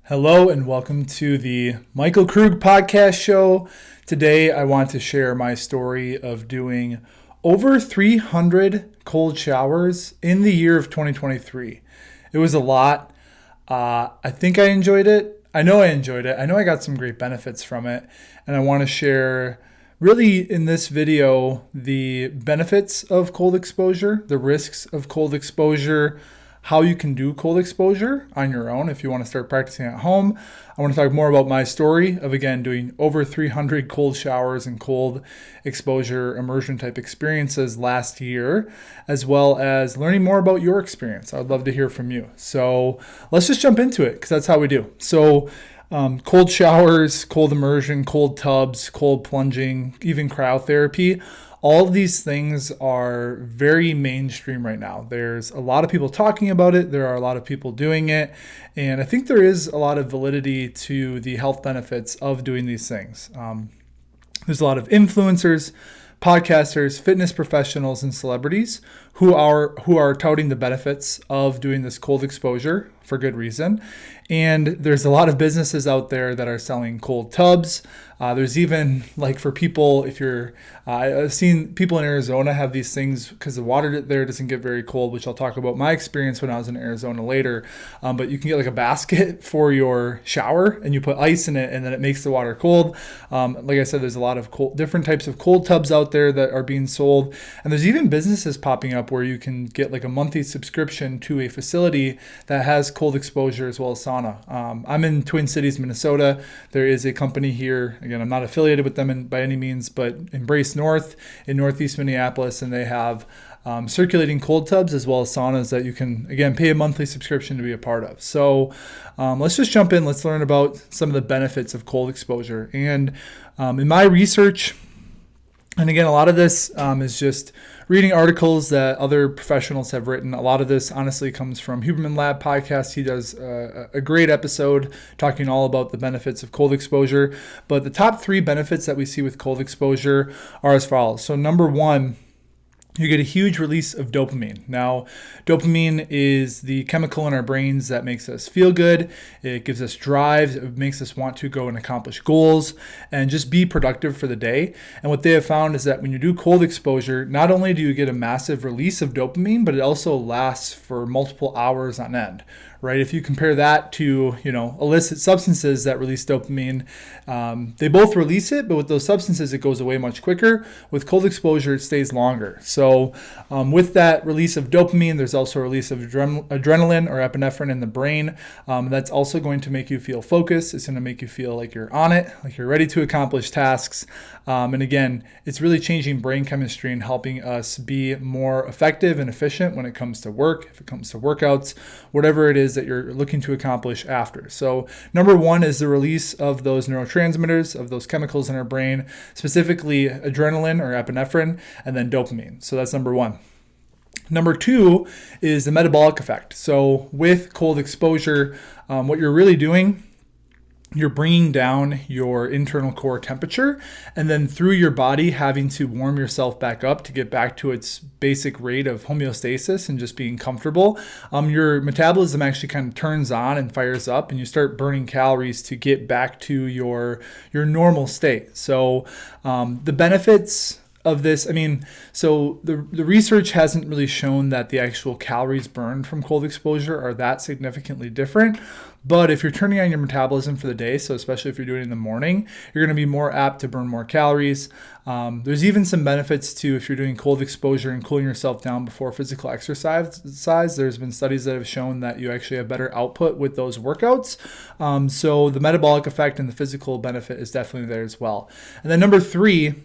Hello and welcome to the Michael Krug podcast show. Today I want to share my story of doing over 300 cold showers in the year of 2023. It was a lot. I think I enjoyed it. I know I enjoyed it. I know I got some great benefits from it. And I want to share really in this video the benefits of cold exposure, the risks of cold exposure, how you can do cold exposure on your own if you want to start practicing at home. I want to talk more about my story of, again, doing over 300 cold showers and cold exposure immersion type experiences last year, as well as learning more about your experience. I would love to hear from you. So let's just jump into it because that's how we do. So cold showers, cold immersion, cold tubs, cold plunging, even cryotherapy. All of these things are very mainstream right now. There's a lot of people talking about it. There are a lot of people doing it. And I think there is a lot of validity to the health benefits of doing these things. There's a lot of influencers, podcasters, fitness professionals, and celebrities who are touting the benefits of doing this cold exposure for good reason. And there's a lot of businesses out there that are selling cold tubs. There's even, like, for people, if you're, I've seen people in Arizona have these things because the water there doesn't get very cold, which I'll talk about my experience when I was in Arizona later. But you can get like a basket for your shower and you put ice in it and then it makes the water cold. Like I said, there's a lot of different types of cold tubs out there that are being sold. And there's even businesses popping up where you can get like a monthly subscription to a facility that has cold exposure as well as sauna. I'm in Twin Cities, Minnesota. There is a company here. Again, I'm not affiliated with them by any means, but Embrace North in Northeast Minneapolis, and they have circulating cold tubs as well as saunas that you can, again, pay a monthly subscription to be a part of. So let's just jump in. Let's learn about some of the benefits of cold exposure. And in my research, and again, a lot of this is just reading articles that other professionals have written. A lot of this honestly comes from Huberman Lab podcast. He does a great episode talking all about the benefits of cold exposure. But the top 3 benefits that we see with cold exposure are as follows. So number 1, you get a huge release of dopamine. Now, dopamine is the chemical in our brains that makes us feel good. It gives us drive. It makes us want to go and accomplish goals and just be productive for the day. And what they have found is that when you do cold exposure, not only do you get a massive release of dopamine, but it also lasts for multiple hours on end. Right? If you compare that to, illicit substances that release dopamine, they both release it, but with those substances, it goes away much quicker. With cold exposure, it stays longer. So with that release of dopamine, there's also a release of adrenaline or epinephrine in the brain. That's also going to make you feel focused. It's going to make you feel like you're on it, like you're ready to accomplish tasks. And again, it's really changing brain chemistry and helping us be more effective and efficient when it comes to work, if it comes to workouts, whatever it is that you're looking to accomplish after. So number 1 is the release of those neurotransmitters, of those chemicals in our brain, specifically adrenaline or epinephrine, and then dopamine. So that's number 1. Number 2 is the metabolic effect. So with cold exposure, what you're really doing, you're bringing down your internal core temperature, and then through your body having to warm yourself back up to get back to its basic rate of homeostasis and just being comfortable. Your metabolism actually kind of turns on and fires up, and you start burning calories to get back to your normal state. So the benefits of this, so the research hasn't really shown that the actual calories burned from cold exposure are that significantly different. But if you're turning on your metabolism for the day, so especially if you're doing it in the morning, you're going to be more apt to burn more calories. There's even some benefits to if you're doing cold exposure and cooling yourself down before physical exercise. There's been studies that have shown that you actually have better output with those workouts. So the metabolic effect and the physical benefit is definitely there as well. And then number 3,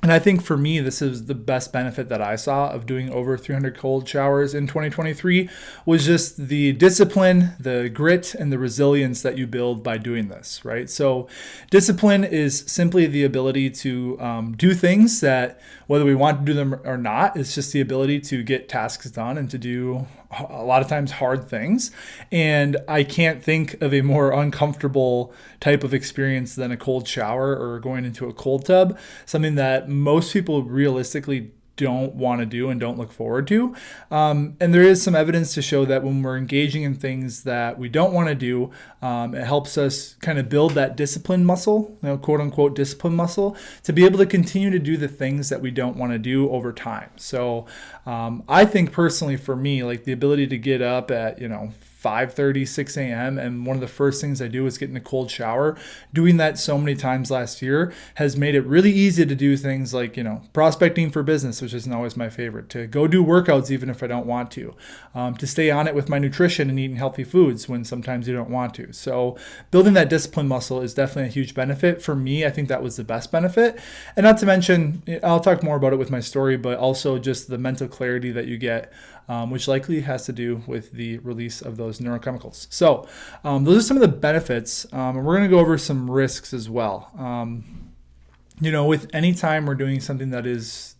and I think for me, this is the best benefit that I saw of doing over 300 cold showers in 2023 was just the discipline, the grit, and the resilience that you build by doing this, right? So discipline is simply the ability to do things that, whether we want to do them or not, it's just the ability to get tasks done and to do a lot of times hard things. And I can't think of a more uncomfortable type of experience than a cold shower or going into a cold tub, something that most people realistically don't want to do and don't look forward to. And there is some evidence to show that when we're engaging in things that we don't want to do, it helps us kind of build that discipline muscle, quote unquote discipline muscle, to be able to continue to do the things that we don't want to do over time. So I think personally for me, like the ability to get up at, 5:30, 6 a.m. And one of the first things I do is get in a cold shower. Doing that so many times last year has made it really easy to do things like, prospecting for business, which isn't always my favorite, to go do workouts even if I don't want to stay on it with my nutrition and eating healthy foods when sometimes you don't want to. So building that discipline muscle is definitely a huge benefit. For me, I think that was the best benefit. And not to mention, I'll talk more about it with my story, but also just the mental clarity that you get, which likely has to do with the release of those neurochemicals. So those are some of the benefits, and we're going to go over some risks as well. With any time we're doing something that is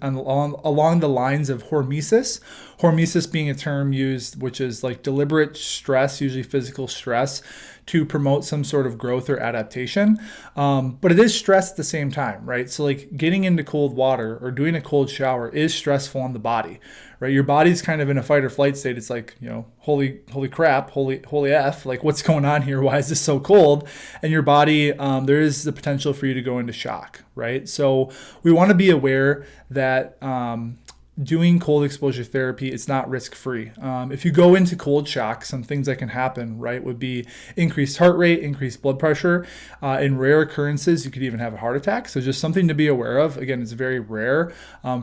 along the lines of hormesis being a term used, which is like deliberate stress, usually physical stress, to promote some sort of growth or adaptation. But it is stress at the same time, right? So like getting into cold water or doing a cold shower is stressful on the body, right? Your body's kind of in a fight or flight state. It's like, holy crap, holy F, like what's going on here? Why is this so cold? And your body, there is the potential for you to go into shock, right? So we want to be aware that doing cold exposure therapy, it's not risk-free. If you go into cold shock, some things that can happen, right, would be increased heart rate, increased blood pressure. In rare occurrences, you could even have a heart attack. So just something to be aware of. Again, it's very rare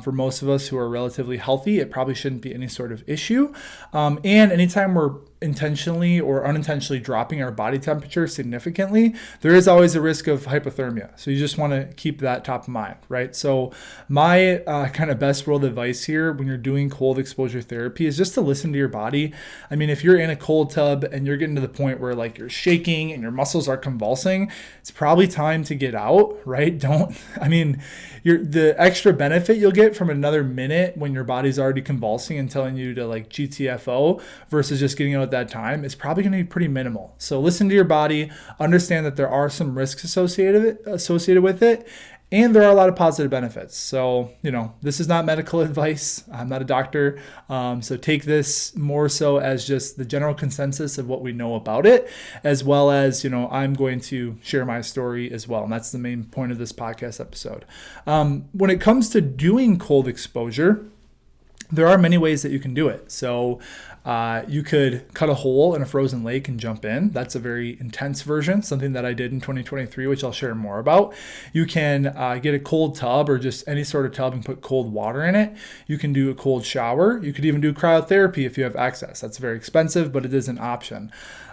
for most of us who are relatively healthy. It probably shouldn't be any sort of issue. And anytime we're intentionally or unintentionally dropping our body temperature significantly, there is always a risk of hypothermia. So you just want to keep that top of mind, right? So my kind of best world advice here when you're doing cold exposure therapy is just to listen to your body. I mean, if you're in a cold tub and you're getting to the point where like you're shaking and your muscles are convulsing, it's probably time to get out, right? The extra benefit you'll get from another minute when your body's already convulsing and telling you to like GTFO versus just getting out at that time is probably going to be pretty minimal. So listen to your body, understand that there are some risks associated with it, and there are a lot of positive benefits. So, this is not medical advice. I'm not a doctor. So take this more so as just the general consensus of what we know about it, as well as, I'm going to share my story as well. And that's the main point of this podcast episode. When it comes to doing cold exposure, there are many ways that you can do it. So you could cut a hole in a frozen lake and jump in. That's a very intense version, something that I did in 2023, which I'll share more about. You can get a cold tub or just any sort of tub and put cold water in it. You can do a cold shower. You could even do cryotherapy if you have access. That's very expensive, but it is an option.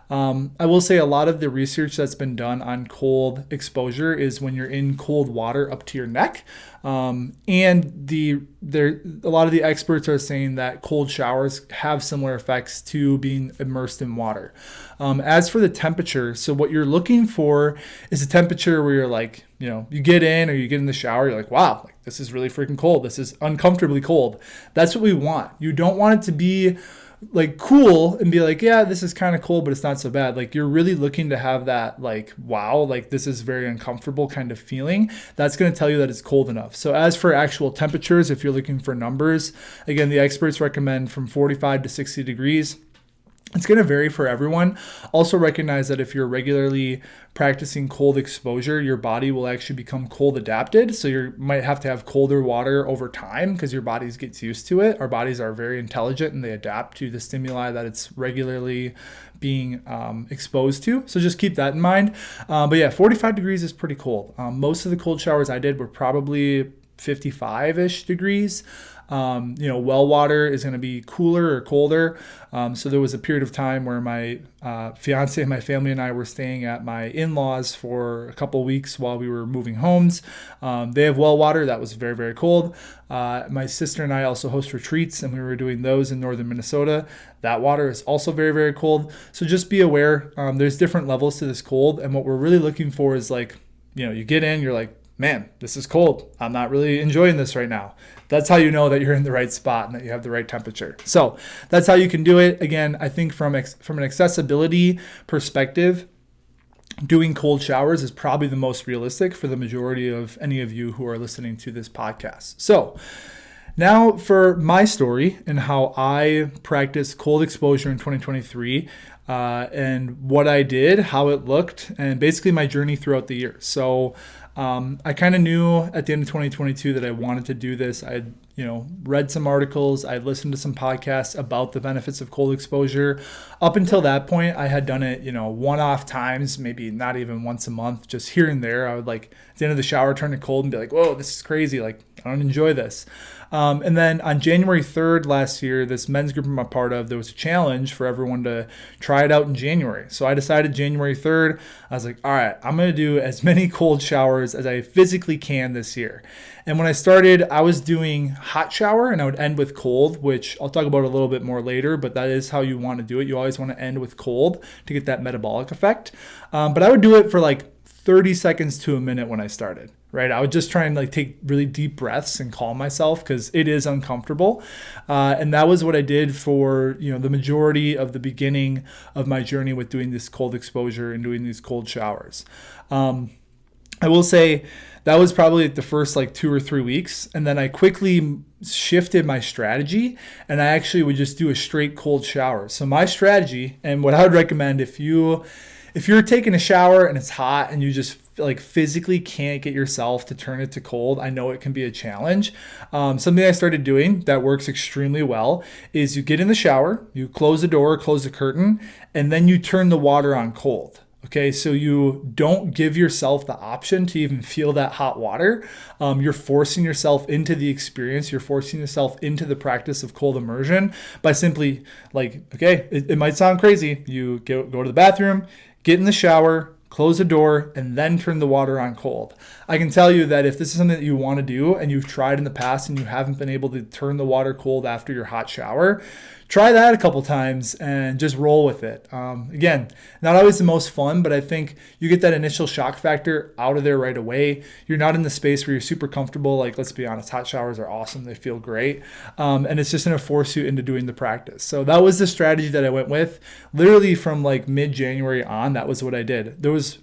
I will say a lot of the research that's been done on cold exposure is when you're in cold water up to your neck. And a lot of the experts are saying that cold showers have similar effects to being immersed in water. As for the temperature, so what you're looking for is a temperature where you're like, you get in or you get in the shower, you're like, wow, like this is really freaking cold. This is uncomfortably cold. That's what we want. You don't want it to be like cool and be like, yeah, this is kind of cold, but it's not so bad. Like you're really looking to have that like, wow, like this is very uncomfortable kind of feeling. That's going to tell you that it's cold enough. So as for actual temperatures, if you're looking for numbers, again, the experts recommend from 45 to 60 degrees. It's going to vary for everyone. Also recognize that if you're regularly practicing cold exposure, your body will actually become cold adapted. So you might have to have colder water over time because your body gets used to it. Our bodies are very intelligent and they adapt to the stimuli that it's regularly being exposed to. So just keep that in mind. But yeah, 45 degrees is pretty cold. Most of the cold showers I did were probably 55-ish degrees. Well water is going to be cooler or colder. So there was a period of time where my fiance and my family and I were staying at my in-laws for a couple of weeks while we were moving homes. They have well water. That was very, very cold. My sister and I also host retreats, and we were doing those in northern Minnesota. That water is also very, very cold. So just be aware. There's different levels to this cold. And what we're really looking for is like, you get in, you're like, man, this is cold. I'm not really enjoying this right now. That's how you know that you're in the right spot and that you have the right temperature. So that's how you can do it. Again, I think from an accessibility perspective, doing cold showers is probably the most realistic for the majority of any of you who are listening to this podcast. So Now for my story and how I practiced cold exposure in 2023, and what I did, how it looked, and basically my journey throughout the year. So I kind of knew at the end of 2022 that I wanted to do this. I had, read some articles. I listened to some podcasts about the benefits of cold exposure. Up until that point, I had done it, one-off times, maybe not even once a month, just here and there. I would at the end of the shower, turn it cold and be like, whoa, this is crazy. I don't enjoy this. And then on January 3rd last year, this men's group I'm a part of, there was a challenge for everyone to try it out in January. So I decided January 3rd, I was like, all right, I'm going to do as many cold showers as I physically can this year. And when I started, I was doing hot shower and I would end with cold, which I'll talk about a little bit more later, but that is how you want to do it. You always want to end with cold to get that metabolic effect. But I would do it for 30 seconds to a minute when I started, right? I would just try and take really deep breaths and calm myself because it is uncomfortable. And that was what I did for, the majority of the beginning of my journey with doing this cold exposure and doing these cold showers. I will say that was probably the first 2 or 3 weeks. And then I quickly shifted my strategy and I actually would just do a straight cold shower. So my strategy, and what I would recommend if you're taking a shower and it's hot and you just physically can't get yourself to turn it to cold, I know it can be a challenge. Something I started doing that works extremely well is you get in the shower, you close the door, close the curtain, and then you turn the water on cold. Okay, so you don't give yourself the option to even feel that hot water. You're forcing yourself into the experience. You're forcing yourself into the practice of cold immersion by simply it might sound crazy. You go to the bathroom, get in the shower, close the door, and then turn the water on cold. I can tell you that if this is something that you want to do and you've tried in the past and you haven't been able to turn the water cold after your hot shower, try that a couple times and just roll with it. Again, not always the most fun, but I think you get that initial shock factor out of there right away. You're not in the space where you're super comfortable. Let's be honest, hot showers are awesome. They feel great. And it's just going to force you into doing the practice. So that was the strategy that I went with. Literally from mid-January on, that was what I did. There was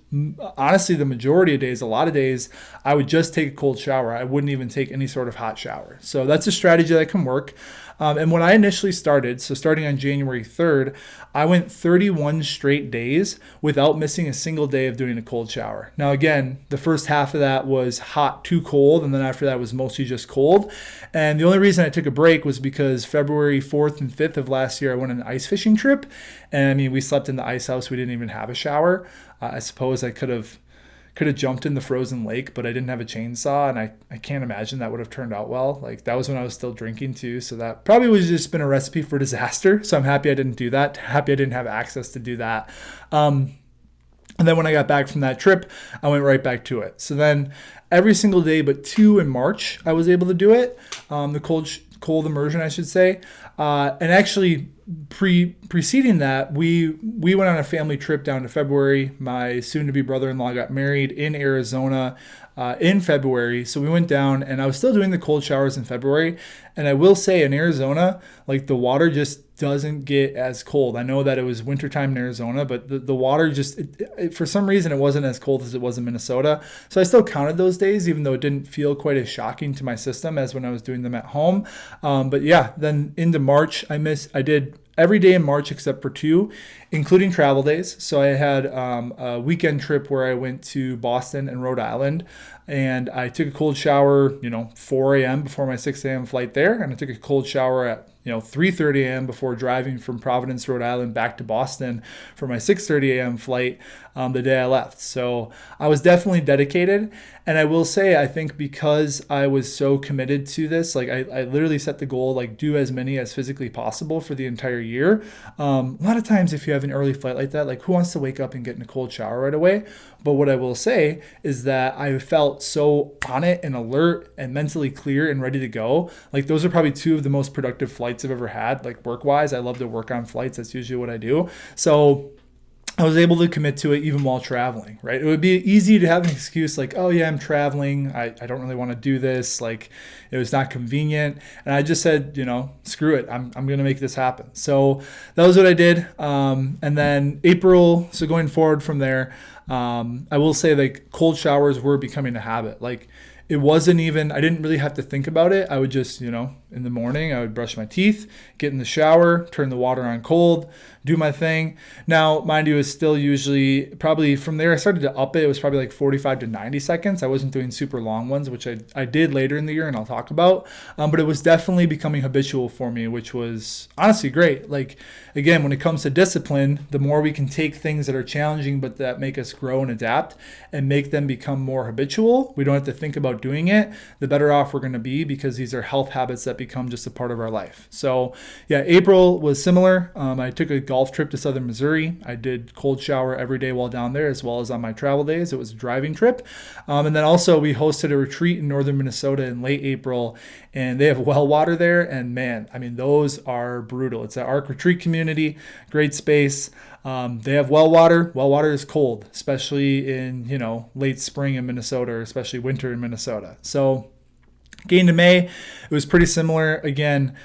honestly the majority of days, a lot of days, I would just take a cold shower. I wouldn't even take any sort of hot shower. So that's a strategy that can work. And when I initially started, so starting on January 3rd, I went 31 straight days without missing a single day of doing a cold shower. Now, again, the first half of that was hot to cold, and then after that was mostly just cold. And the only reason I took a break was because February 4th and 5th of last year, I went on an ice fishing trip. And we slept in the ice house. We didn't even have a shower. I suppose I could have jumped in the frozen lake, but I didn't have a chainsaw, and I can't imagine that would have turned out well. That was when I was still drinking too, so that probably would have just been a recipe for disaster. So I'm happy I didn't do that. Happy I didn't have access to do that. And then when I got back from that trip, I went right back to it. So then every single day but 2 in March, I was able to do it. The cold immersion, I should say. And actually preceding that, we went on a family trip down to February. My soon-to-be brother-in-law got married in Arizona in February. So we went down and I was still doing the cold showers in February. And I will say in Arizona, the water just doesn't get as cold. I know that it was wintertime in Arizona, but the water just, for some reason, it wasn't as cold as it was in Minnesota. So I still counted those days, even though it didn't feel quite as shocking to my system as when I was doing them at home. But yeah, then into March, I did every day in March except for 2, including travel days. So I had a weekend trip where I went to Boston and Rhode Island, and I took a cold shower, 4 a.m. before my 6 a.m. flight there, and I took a cold shower at 3:30 a.m. before driving from Providence, Rhode Island back to Boston for my 6:30 a.m. flight the day I left. So I was definitely dedicated. And I will say, I think because I was so committed to this, I literally set the goal, do as many as physically possible for the entire year. A lot of times if you have an early flight like that, who wants to wake up and get in a cold shower right away? But what I will say is that I felt so on it and alert and mentally clear and ready to go. Those are probably 2 of the most productive flights I've ever had, work-wise. I love to work on flights. That's usually what I do. So I was able to commit to it even while traveling, right? It would be easy to have an excuse oh yeah, I'm traveling. I don't really want to do this. It was not convenient. And I just said, screw it. I'm going to make this happen. So that was what I did. And then April, so going forward from there, I will say cold showers were becoming a habit. it wasn't even, I didn't really have to think about it. I would just, in the morning, I would brush my teeth, get in the shower, turn the water on cold, do my thing. Now, mind you, it's still usually probably from there, I started to up it. It was probably like 45 to 90 seconds. I wasn't doing super long ones, which I did later in the year and I'll talk about. But it was definitely becoming habitual for me, which was honestly great. Like, again, when it comes to discipline, the more we can take things that are challenging but that make us grow and adapt and make them become more habitual, we don't have to think about doing it, the better off we're going to be, because these are health habits that become just a part of our life. So yeah, April was similar. I took a golf trip to southern Missouri. I did cold shower every day while down there, as well as on my travel days. It was a driving trip. And then also we hosted a retreat in northern Minnesota in late April, and they have well water there. And man, I mean, those are brutal. It's an ARC retreat community, great space. They have well water. Well water is cold, especially in, late spring in Minnesota, or especially winter in Minnesota. So getting to May, it was pretty similar. Again,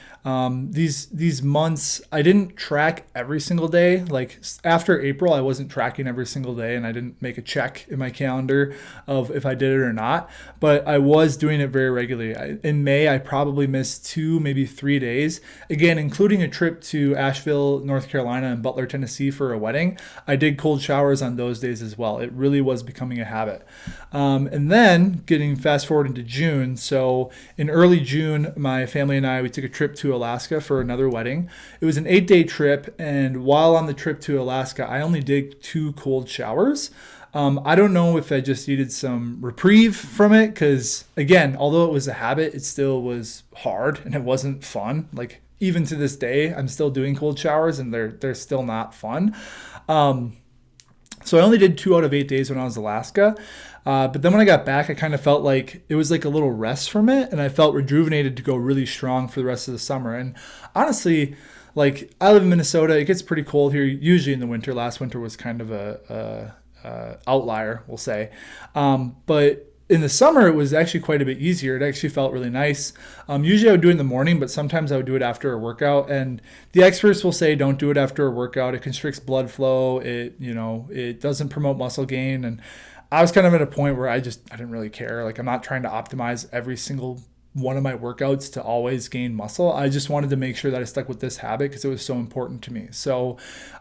these months, I didn't track every single day. Like after April, I wasn't tracking every single day, and I didn't make a check in my calendar of if I did it or not, but I was doing it very regularly. In May, I probably missed 2, maybe 3 days, again, including a trip to Asheville, North Carolina, and Butler, Tennessee for a wedding. I did cold showers on those days as well. It really was becoming a habit. And then getting fast forward into June. So in early June, my family and I, we took a trip to Alaska for another wedding. It was an 8-day trip, and while on the trip to Alaska, I only did 2 cold showers. I don't know if I just needed some reprieve from it, because again, although it was a habit, it still was hard and it wasn't fun. Like even to this day, I'm still doing cold showers and they're still not fun. So I only did 2 out of 8 days when I was in Alaska. But then when I got back, I kind of felt like it was like a little rest from it, and I felt rejuvenated to go really strong for the rest of the summer. And honestly, like I live in Minnesota, it gets pretty cold here, usually in the winter. Last winter was kind of a outlier, we'll say. But in the summer, it was actually quite a bit easier. It actually felt really nice. Usually I would do it in the morning, but sometimes I would do it after a workout. And the experts will say, don't do it after a workout. It constricts blood flow. It doesn't promote muscle gain. And I was kind of at a point where I didn't really care. Like I'm not trying to optimize every single one of my workouts to always gain muscle. I just wanted to make sure that I stuck with this habit because it was so important to me. So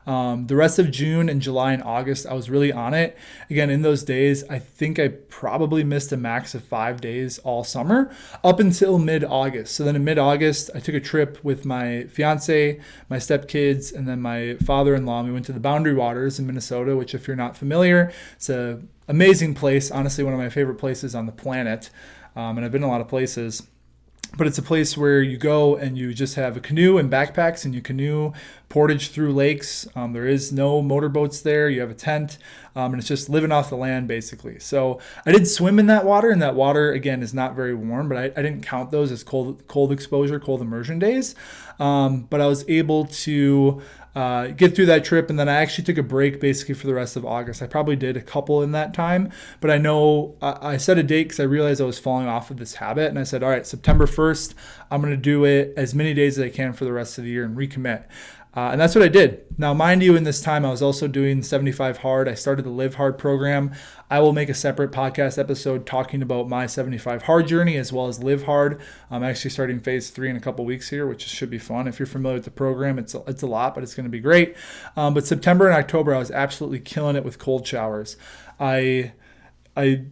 the rest of June and July and August, I was really on it. Again, in those days, I think I probably missed a max of 5 days all summer up until mid-August. So then in mid-August, I took a trip with my fiance, my stepkids, and then my father-in-law. We went to the Boundary Waters in Minnesota, which if you're not familiar, it's an amazing place. Honestly, one of my favorite places on the planet. And I've been a lot of places, but it's a place where you go and you just have a canoe and backpacks, and you canoe portage through lakes. There is no motorboats there. You have a tent, and it's just living off the land basically. So I did swim in that water, and that water again is not very warm, but I didn't count those as cold exposure, cold immersion days. But I was able to get through that trip, and then I actually took a break basically for the rest of August. I probably did a couple in that time, but I know I set a date because I realized I was falling off of this habit, and I said, all right, September 1st, I'm going to do it as many days as I can for the rest of the year and recommit. And that's what I did. Now, mind you, in this time, I was also doing 75 Hard. I started the Live Hard program. I will make a separate podcast episode talking about my 75 Hard journey as well as Live Hard. I'm actually starting phase 3 in a couple weeks here, which should be fun. If you're familiar with the program, it's a lot, but it's going to be great. But September and October, I was absolutely killing it with cold showers. Again, I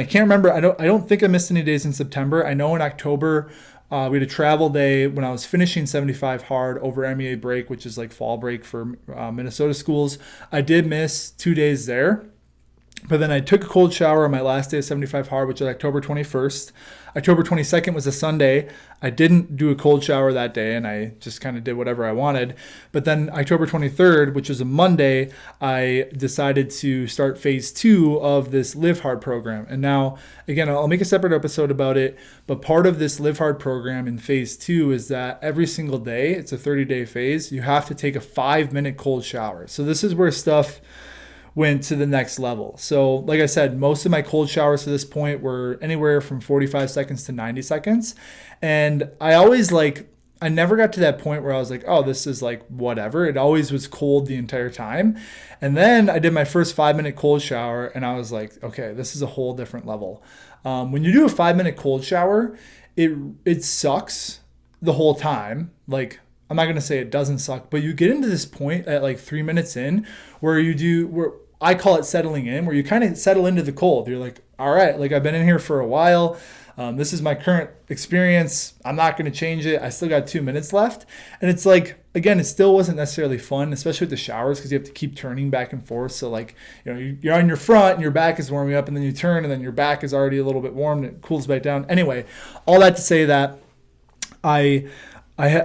can't remember. I don't think I missed any days in September. I know in October, we had a travel day when I was finishing 75 Hard over MEA break, which is like fall break for Minnesota schools. I did miss 2 days there, but then I took a cold shower on my last day of 75 Hard, which is October 21st. October 22nd was a Sunday. I didn't do a cold shower that day, and I just kind of did whatever I wanted. But then October 23rd, which was a Monday, I decided to start phase 2 of this Live Hard program. And now, again, I'll make a separate episode about it, but part of this Live Hard program in phase 2 is that every single day, it's a 30-day phase, you have to take a 5-minute cold shower. So this is where stuff went to the next level. So like I said, most of my cold showers to this point were anywhere from 45 seconds to 90 seconds. And I always I never got to that point where I was like, oh, this is like whatever. It always was cold the entire time. And then I did my first 5 minute cold shower and I was like, okay, this is a whole different level. When you do a 5 minute cold shower, it sucks the whole time. Like, I'm not going to say it doesn't suck, but you get into this point at like 3 minutes in where I call it settling in, where you kind of settle into the cold. You're like, all right, like I've been in here for a while. This is my current experience. I'm not going to change it. I still got 2 minutes left. And it's like, again, it still wasn't necessarily fun, especially with the showers, because you have to keep turning back and forth. So like, you're on your front and your back is warming up, and then you turn and then your back is already a little bit warm and it cools back down. Anyway, all that to say that I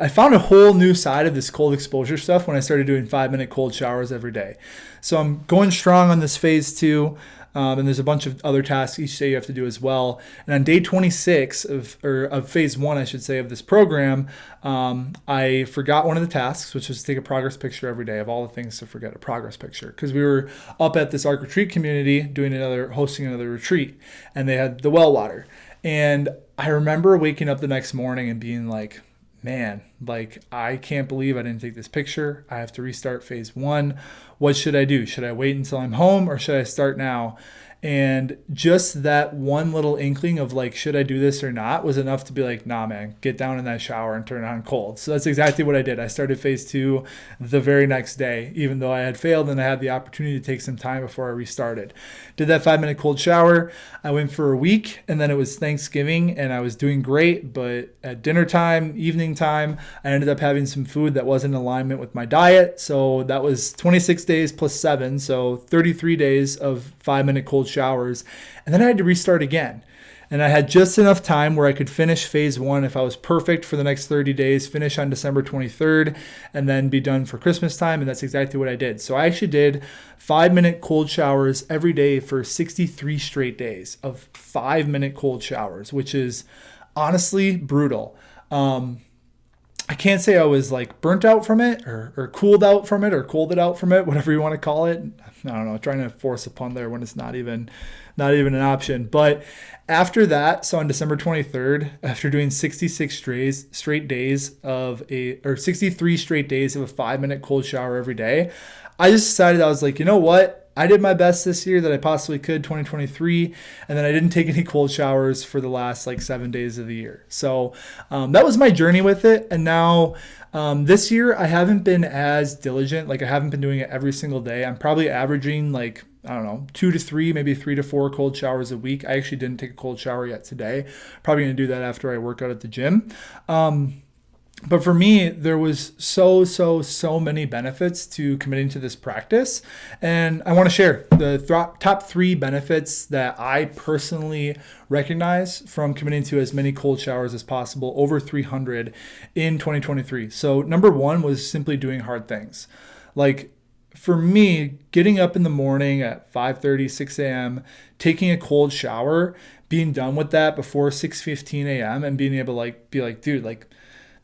found a whole new side of this cold exposure stuff when I started doing 5 minute cold showers every day. So I'm going strong on this phase 2. And there's a bunch of other tasks each day you have to do as well. And on day 26 of phase 1, I should say, of this program, I forgot one of the tasks, which was to take a progress picture every day. Of all the things to forget, a progress picture, because we were up at this ARC retreat community hosting another retreat, and they had the well water. And I remember waking up the next morning and being like, man, like I can't believe I didn't take this picture. I have to restart phase 1. What should I do? Should I wait until I'm home or should I start now? And just that one little inkling of like, should I do this or not, was enough to be like, nah, man, get down in that shower and turn it on cold. So that's exactly what I did. I started phase 2 the very next day, even though I had failed and I had the opportunity to take some time before I restarted. Did that 5 minute cold shower. I went for a week, and then it was Thanksgiving and I was doing great. But at dinner time, evening time, I ended up having some food that wasn't in alignment with my diet. So that was 26 days plus 7. So 33 days of 5 minute cold showers. And then I had to restart again. And I had just enough time where I could finish phase 1 if I was perfect for the next 30 days, finish on December 23rd, and then be done for Christmas time. And that's exactly what I did. So I actually did 5 minute cold showers every day for 63 straight days of 5 minute cold showers, which is honestly brutal. I can't say I was like burnt out from it or cooled out from it or colded out from it, whatever you want to call it. I don't know, trying to force a pun there when it's not even an option. But after that, so on December 23rd, after doing 63 straight days of a 5 minute cold shower every day, I just decided, I was like, you know what? I did my best this year that I possibly could, 2023, and then I didn't take any cold showers for the last like 7 days of the year. So that was my journey with it. And now this year I haven't been as diligent. Like I haven't been doing it every single day. I'm probably averaging like, I don't know, 2 to 3, maybe 3 to 4 cold showers a week. I actually didn't take a cold shower yet today. Probably going to do that after I work out at the gym. But for me, there was so many benefits to committing to this practice. And I want to share the top 3 benefits that I personally recognize from committing to as many cold showers as possible, over 300 in 2023. So number 1 was simply doing hard things. Like for me, getting up in the morning at 5:30, 6 a.m., taking a cold shower, being done with that before 6:15 a.m. and being able to be like, dude, like,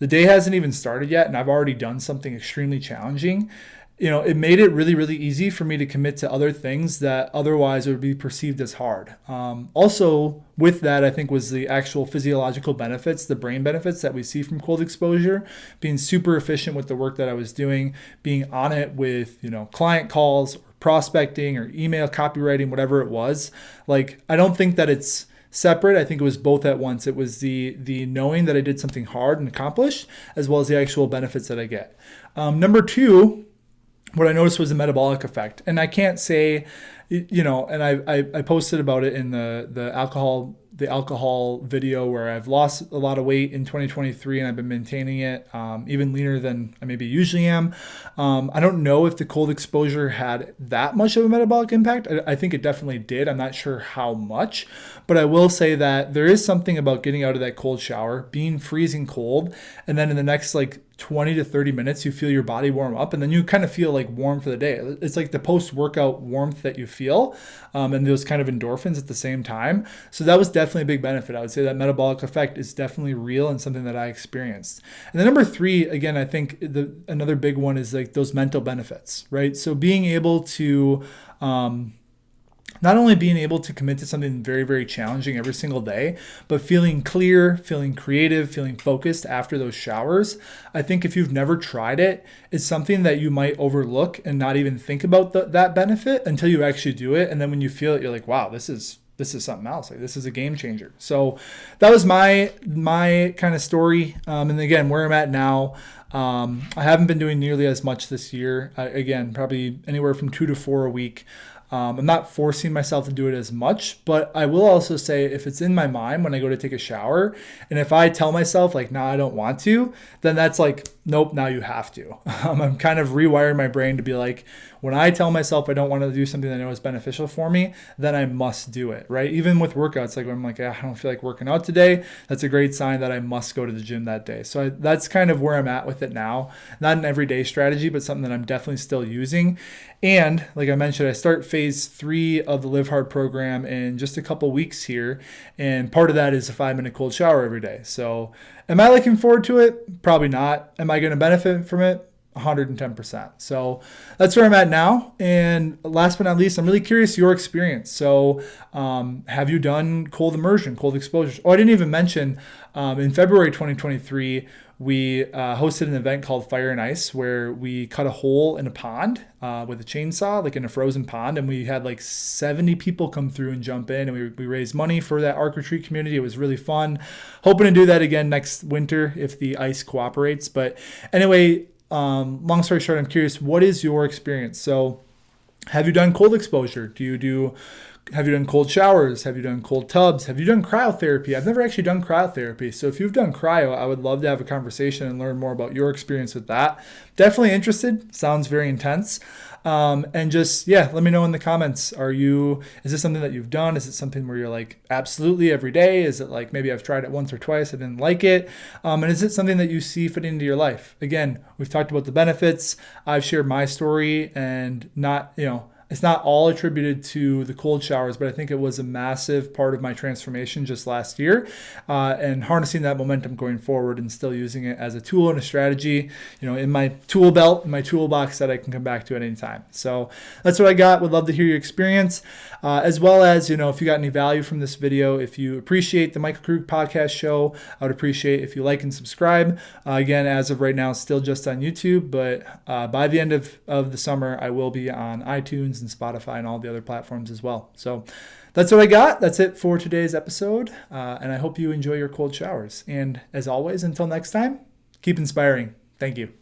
the day hasn't even started yet and I've already done something extremely challenging. It made it really, really easy for me to commit to other things that otherwise would be perceived as hard. Also, with that, I think was the actual physiological benefits, the brain benefits that we see from cold exposure, being super efficient with the work that I was doing, being on it with, client calls or prospecting or email copywriting, whatever it was. Like, I don't think that it's separate. I think it was both at once. It was the knowing that I did something hard and accomplished, as well as the actual benefits that I get. Number 2, what I noticed was the metabolic effect. And I can't say, and I posted about it in the alcohol video where I've lost a lot of weight in 2023 and I've been maintaining it even leaner than I maybe usually am. I don't know if the cold exposure had that much of a metabolic impact. I think it definitely did. I'm not sure how much, but I will say that there is something about getting out of that cold shower, being freezing cold, and then in the next 20 to 30 minutes, you feel your body warm up, and then you kind of feel like warm for the day. It's like the post-workout warmth that you feel, and those kind of endorphins at the same time. So that was definitely a big benefit. I would say that metabolic effect is definitely real and something that I experienced. And then number 3, again, I think another big one is like those mental benefits, right? So being able to not only being able to commit to something very, very challenging every single day, but feeling clear, feeling creative, feeling focused after those showers. I think if you've never tried it, it's something that you might overlook and not even think about that benefit until you actually do it. And then when you feel it, you're like, wow, this is something else. Like, this is a game changer. So that was my kind of story. And again, where I'm at now, I haven't been doing nearly as much this year. Again, probably anywhere from 2 to 4 a week. I'm not forcing myself to do it as much, but I will also say if it's in my mind when I go to take a shower, and if I tell myself like, nah, I don't want to, then that's like, nope, now you have to. I'm kind of rewiring my brain to be like, when I tell myself I don't want to do something that I know is beneficial for me, then I must do it, right? Even with workouts, like when I'm like, I don't feel like working out today, that's a great sign that I must go to the gym that day. So that's kind of where I'm at with it now. Not an everyday strategy, but something that I'm definitely still using. And like I mentioned, I start phase 3 of the Live Hard program in just a couple weeks here. And part of that is a 5-minute cold shower every day. So am I looking forward to it? Probably not. Am I going to benefit from it? 110%. So that's where I'm at now. And last but not least, I'm really curious your experience. So have you done cold immersion, cold exposures? Oh, I didn't even mention in February 2023, we hosted an event called Fire and Ice where we cut a hole in a pond with a chainsaw, like in a frozen pond. And we had like 70 people come through and jump in, and we raised money for that Arc Retreat community. It was really fun. Hoping to do that again next winter if the ice cooperates. But anyway, long story short, I'm curious, what is your experience? So have you done cold exposure? Have you done cold showers? Have you done cold tubs? Have you done cryotherapy? I've never actually done cryotherapy. So if you've done cryo, I would love to have a conversation and learn more about your experience with that. Definitely interested. Sounds very intense. And just, let me know in the comments. Is this something that you've done? Is it something where you're like, absolutely every day? Is it like, maybe I've tried it once or twice, I didn't like it? And is it something that you see fitting into your life? Again, we've talked about the benefits. I've shared my story, and it's not all attributed to the cold showers, but I think it was a massive part of my transformation just last year, and harnessing that momentum going forward and still using it as a tool and a strategy, in my tool belt, in my toolbox that I can come back to at any time. So that's what I got. Would love to hear your experience, as well as, if you got any value from this video. If you appreciate the Michael Krug podcast show, I would appreciate if you like and subscribe. Again, as of right now, still just on YouTube, but by the end of the summer, I will be on iTunes and Spotify and all the other platforms as well. So that's what I got. That's it for today's episode. And I hope you enjoy your cold showers. And as always, until next time, keep inspiring. Thank you.